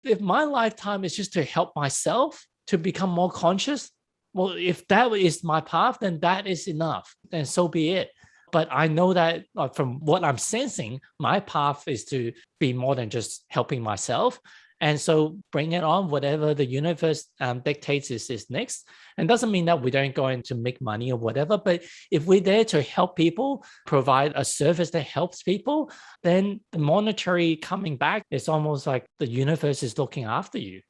if my lifetime is just to help myself to become more conscious, well, if that is my path, then that is enough, and so be it. But I know that from what I'm sensing, my path is to be more than just helping myself. And so bring it on, whatever the universe dictates is next. And doesn't mean that we don't go in to make money or whatever. But if we're there to help people, provide a service that helps people, then the monetary coming back is almost like the universe is looking after you.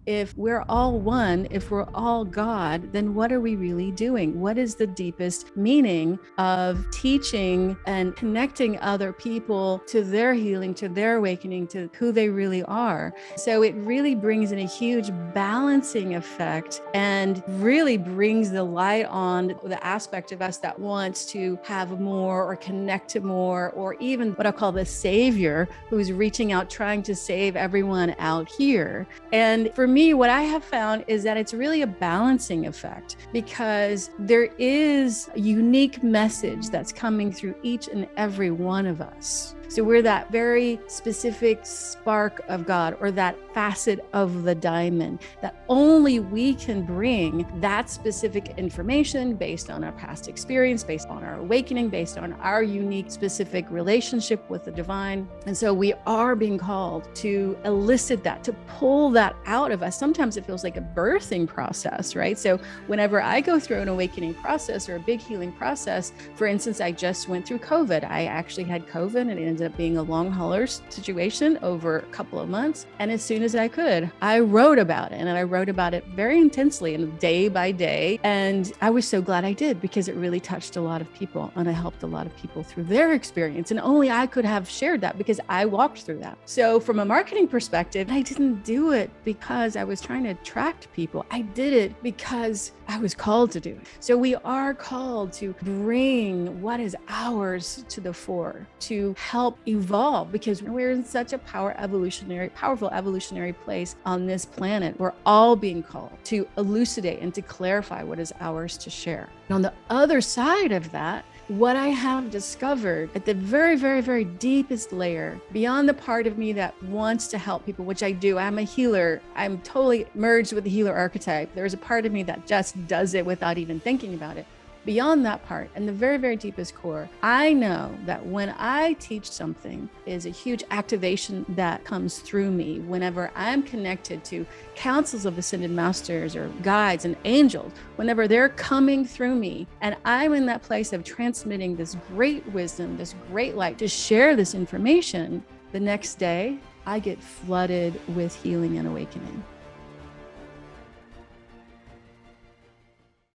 If we're all one, if we're all God, then what are we really doing? What is the deepest meaning of teaching and connecting other people to their healing, to their awakening, to who they really are? So it really brings in a huge balancing effect and really brings the light on the aspect of us that wants to have more or connect to more, or even what I call the savior who's reaching out, trying to save everyone out here. And for me, what I have found is that it's really a balancing effect, because there is a unique message that's coming through each and every one of us. So we're that very specific spark of God, or that facet of the diamond that only we can bring that specific information based on our past experience, based on our awakening, based on our unique specific relationship with the divine. And so we are being called to elicit that, to pull that out of us. Sometimes it feels like a birthing process, right? So whenever I go through an awakening process or a big healing process, for instance, I just went through COVID. I actually had COVID, and it ended up being a long hauler situation over a couple of months. And as soon as I could, I wrote about it, and I wrote about it very intensely and day by day. And I was so glad I did, because it really touched a lot of people, and I helped a lot of people through their experience. And only I could have shared that because I walked through that. So from a marketing perspective, I didn't do it because I was trying to attract people. I did it because I was called to do it. So we are called to bring what is ours to the fore, to help evolve, because we're in such a powerful evolutionary place on this planet. We're all being called to elucidate and to clarify what is ours to share. And on the other side of that, what I have discovered at the very, very, very deepest layer, beyond the part of me that wants to help people, which I do, I'm a healer. I'm totally merged with the healer archetype. There's a part of me that just does it without even thinking about it. Beyond that part, and the very, very deepest core, I know that when I teach something, is a huge activation that comes through me whenever I'm connected to councils of ascended masters or guides and angels, whenever they're coming through me, and I'm in that place of transmitting this great wisdom, this great light to share this information. The next day, I get flooded with healing and awakening.